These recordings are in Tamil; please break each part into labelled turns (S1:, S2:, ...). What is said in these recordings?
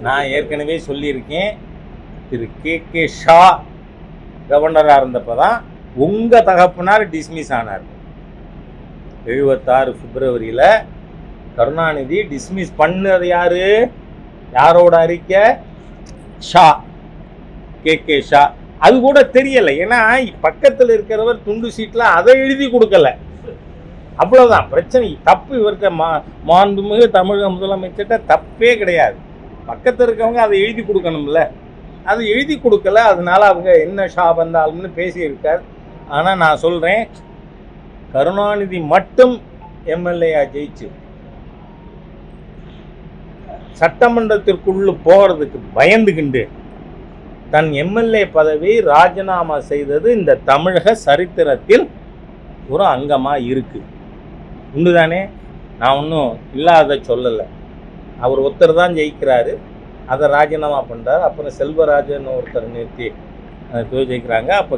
S1: நான் ஏற்கனவே சொல்லியிருக்கேன், திரு கே ஷா கவர்னராக இருந்தப்போ தான் உங்கள் தகப்பனார் டிஸ்மிஸ் ஆனார். 76 பிப்ரவரியில் கருணாநிதி டிஸ்மிஸ் பண்ணது யாரு? யாரோட அறிக்கை? ஷா, கே ஷா. அது கூட தெரியலை, ஏன்னா பக்கத்தில் இருக்கிறவர் துண்டு சீட்டில் அதை எழுதி கொடுக்கல. அவ்வளோதான் பிரச்சனை. தப்பு இவர்கிட்ட மாண்புமிகு தமிழக முதலமைச்சர்கிட்ட தப்பே கிடையாது. பக்கத்தில் இருக்கவங்க அதை எழுதி கொடுக்கணும்ல, அது எழுதி கொடுக்கல. அதனால அவங்க என்ன ஷா வந்தாலும்னு பேசியிருக்கார். ஆனால் நான் சொல்கிறேன், கருணாநிதி மட்டும் எம்எல்ஏயா ஜெயிச்சு சட்டமன்றத்திற்குள்ள போகிறதுக்கு பயந்துகிண்டு தன் எம்எல்ஏ பதவி ராஜினாமா செய்தது இந்த தமிழக சரித்திரத்தில் ஒரு அங்கமாக இருக்குது. உண்டுதானே? நான் ஒன்றும் இல்லாத சொல்லலை. அவர் ஒருத்தர் தான் ஜெயிக்கிறாரு, அதை ராஜினாமா பண்ணுறாரு. அப்புறம் செல்வராஜன் ஒருத்தர் நிறுத்தி ஜெயிக்கிறாங்க. அப்போ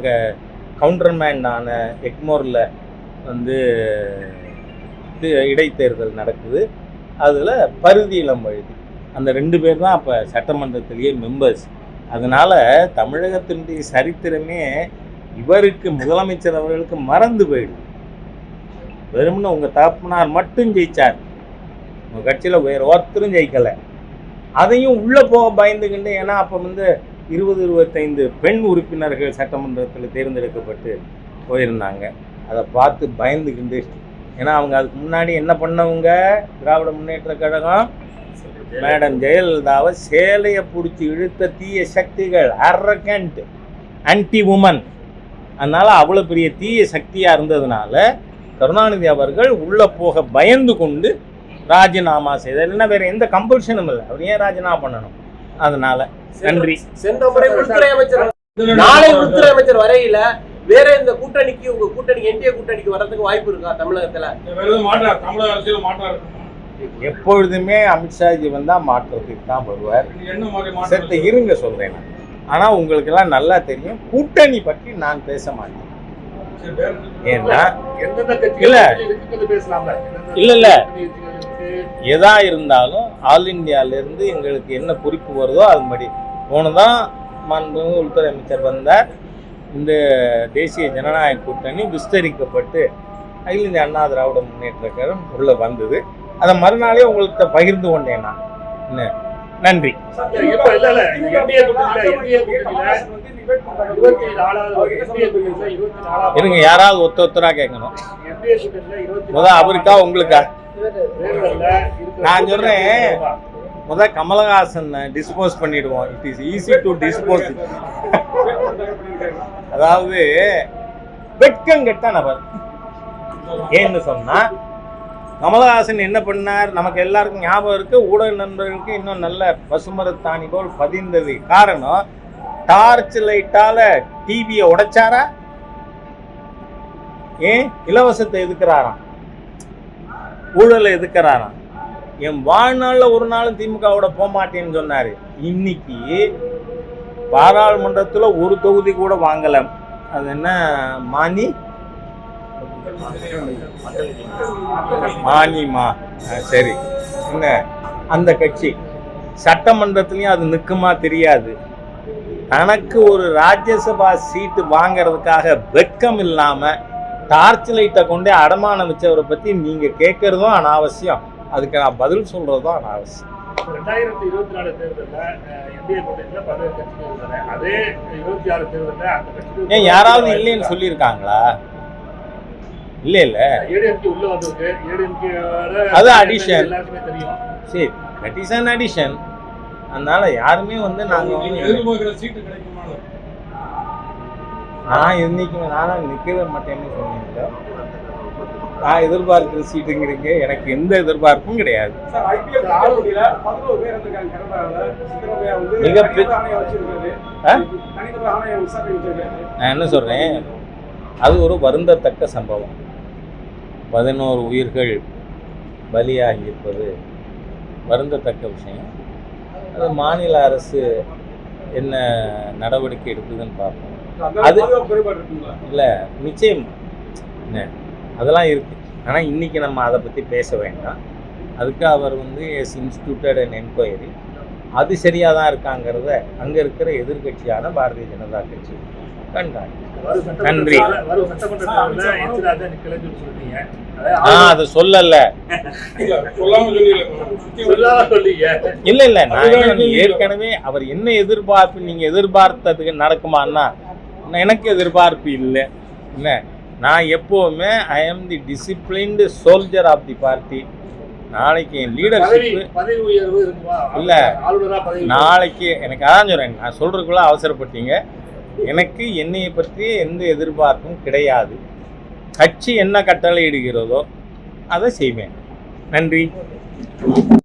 S1: கவுண்டர்மேன் ஆன எக்மோரில் வந்து இடைத்தேர்தல் நடக்குது. அதில் பருதி இளம்வழுதி அந்த 2 பேர் தான் அப்போ சட்டமன்றத்திலேயே மெம்பர்ஸ். அதனால் தமிழகத்தினுடைய சரித்திரமே இவருக்கு, முதலமைச்சர் அவர்களுக்கு மறந்து போயிடுது. வெறும்னு உங்கள் தகப்பனார் மட்டும் ஜெயித்தார், உங்கள் கட்சியில் வேறு ஒருத்தரும் ஜெயிக்கலை. அதையும் உள்ளே போக பயந்துக்கிண்டு, ஏன்னா அப்போ வந்து 20-25 பெண் உறுப்பினர்கள் சட்டமன்றத்தில் தேர்ந்தெடுக்கப்பட்டு போயிருந்தாங்க. அதை பார்த்து பயந்துக்கிண்டு, ஏன்னா அவங்க அதுக்கு முன்னாடி என்ன பண்ணவங்க, திராவிட முன்னேற்ற கழகம் மேடம் ஜெயலலிதாவை சேலையை பிடிச்சி இழுத்த தீய சக்திகள், அரகண்ட் ஆன்டி உமன். அதனால் அவ்வளோ பெரிய தீய சக்தியாக இருந்ததுனால கருணாநிதி அவர்கள் உள்ளே போக பயந்து கொண்டு ராஜினாமா செய்தார். இல்லைன்னா வேறு எந்த கம்பல்ஷனும் இல்லை, அவர் ஏன் ராஜினாமா பண்ணணும்? அதனால நன்றி.
S2: சென்ற முறை உள்துறை அமைச்சர், நாளை உள்துறை அமைச்சர் வரையில வேற இந்த கூட்டணிக்கு, உங்க கூட்டணிக்கு, என்டிஏ கூட்டணிக்கு வர்றதுக்கு வாய்ப்பு இருக்கா தமிழகத்துல?
S3: தமிழக அரசியல் மாற்றம்
S1: எப்பொழுதுமே அமித்ஷாஜி வந்தால் மாற்றத்துக்கு தான் வருவார். சரி இருங்க சொல்கிறேன். ஆனால் உங்களுக்கெல்லாம் நல்லா தெரியும், கூட்டணி பற்றி நான் பேச மாட்டேன். ஏன்னா இல்லை எதா இருந்தாலும் ஆல் இந்தியாவிலேருந்து எங்களுக்கு என்ன குறிப்பு வருதோ அதுபடி போனதான் மாண்புமிகு உள்துறை அமைச்சர் வந்தார். இந்த தேசிய ஜனநாயக கூட்டணி விஸ்தரிக்கப்பட்டு அகில இந்திய அண்ணா திராவிட முன்னேற்ற கழகம் உள்ளே வந்தது. அதை மறுநாளே உங்கள்கிட்ட பகிர்ந்து கொண்டேன் நான். என்ன நன்றி. இருங்க, யாராவது ஒருத்தராக கேட்கணும். முதல் அவருக்கா உங்களுக்கா? நான் சொல்றேன், முதல் கமலஹாசன் டிஸ்போஸ் பண்ணிடுவோம். It is easy to dispose. அதாவது வெட்கம் கெட்ட நபர். ஏன்னு சொன்னா, கமலஹாசன் என்ன பண்ணார் நமக்கு எல்லாருக்கும் ஞாபகம் இருக்கு. ஊடக நண்பர்களுக்கு இன்னும் நல்ல பசுமரத்தாணி போல் பதிந்தது. காரணம், டார்ச் லைட்டால டிவியை உடைச்சாரா? ஏன் இலவசத்தை எதுக்குறாராம், ஊழலை எதுக்குறாராம். என் வாழ்நாளில் ஒரு நாளும் திமுகவோட போக மாட்டேன்னு சொன்னாரு. இன்னைக்கு பாராளுமன்றத்தில் ஒரு தொகுதி கூட வாங்கல. அது என்ன மானிமா சரி, என்ன அந்த கட்சி சட்டமன்றத்திலையும் அது நிற்குமா தெரியாது. தனக்கு ஒரு ராஜ்யசபா சீட்டு வாங்கிறதுக்காக வெட்கம் இல்லாம டார்ச் லைட்டை கொண்டே அடமானம் வச்சவரை பத்தி நீங்க கேட்கறதும் அனாவசியம். அதுக்கு நான் பதில் சொல்றதும் அனாவசியம்.
S3: 2024 தேர்தலில் என்டிஏ கூட்டணியில் பல்வேறு கட்சிகள் இருந்தன. அதே 26 தேர்தலில் அந்த கட்சிகள்
S1: ஏன் யாராவது இல்லைன்னு சொல்லியிருக்காங்களா? இல்ல இல்ல,
S3: ஏடிஎம்கே உள்ள வந்திருக்கு. ஏடிஎம்கே
S1: அது அடிஷன்,
S3: எல்லாருக்குமே தெரியும்.
S1: சரி, தட் இஸ் அன் அடிஷன். அதனால யாருமே வந்து நாங்க
S3: எதிர்பார்க்கிற சீட்டு கிடைக்குமா?
S1: நான் இன்னைக்கு நானும் நிற்கவே மாட்டேன்னு சொன்னீங்க. நான் எதிர்பார்க்கிற சீட்டுங்கிறீங்க, எனக்கு எந்த எதிர்பார்ப்பும் கிடையாது. நான் என்ன சொல்றேன், அது ஒரு வருந்தத்தக்க சம்பவம். 11 உயிர்கள் பலியாகி இருப்பது வருந்தத்தக்க விஷயம். அது மாநில அரசு என்ன நடவடிக்கை எடுக்குதுன்னு பார்ப்போம். அது இல்லை, நிச்சயம் என்ன அதெல்லாம் இருக்கு. ஆனால் இன்னைக்கு நம்ம அதை பற்றி பேச வேண்டாம். அதுக்கு அவர் வந்து இன்ஸ்டிடியூட்டட் அண்ட் என்கொயரி. அது சரியாக தான் இருக்காங்கிறத அங்கே இருக்கிற எதிர்க்கட்சியான பாரதிய ஜனதா கட்சி கண்காணி. நன்றி.
S3: வரும் சட்டமன்ற தேர்தலில் எச் ராஜா நிக்கலன்னு சொல்றீங்க.
S1: அதை சொல்லல. இல்ல நான் ஏற்கனவே அவர் என்ன எதிர்பார்ப்பு, நீங்க எதிர்பார்த்ததுக்கு நடக்குமான்னா எனக்கு எதிர்பார்ப்பு இல்லை. என்ன, நான் எப்பவுமே I am the disciplined soldier of the party. நாளைக்கு என் லீடர்ஷிப்
S3: பதவி உயர்வு இருக்குமா
S1: இல்ல, நாளைக்கு எனக்கு அதான் சொல்றேன், நான் சொல்றதுக்குள்ள அவசரப்பட்டீங்க. எனக்கு என்னையை பற்றி எந்த எதிர்பார்ப்பும் கிடையாது. கட்சி என்ன கட்டளை இடுகிறதோ அதை செய்வேன். நன்றி.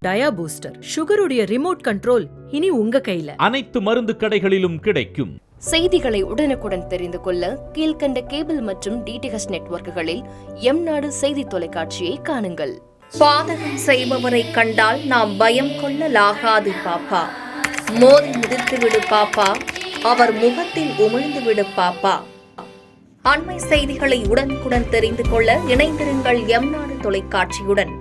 S4: டயா பூஸ்டர் சுகருடைய ரிமோட் கண்ட்ரோல் இனி உங்க கையில.
S5: அனைத்து மருந்து கடைகளிலும் கிடைக்கும்.
S6: செய்திகளை உடனுக்குடன் தெரிந்து கொள்ள கீழ்க்கண்ட கேபிள் மற்றும் டிடிஎச் நெட்வொர்க்குகளில் எம்நாடு செய்தி தொலைக்காட்சியை காணுங்கள். பாதகம் செய்பவரை கண்டால் நாம் பயம் கொள்ளலாகாது பாப்பா. மோதி மிதித்து விடு பாப்பா, அவர் முகத்தில் உமிழ்ந்து விடு பாப்பா. அண்மை செய்திகளை உடனுக்குடன் தெரிந்து கொள்ள இணைந்திருங்கள் எம்நாடு தொலைக்காட்சியுடன்.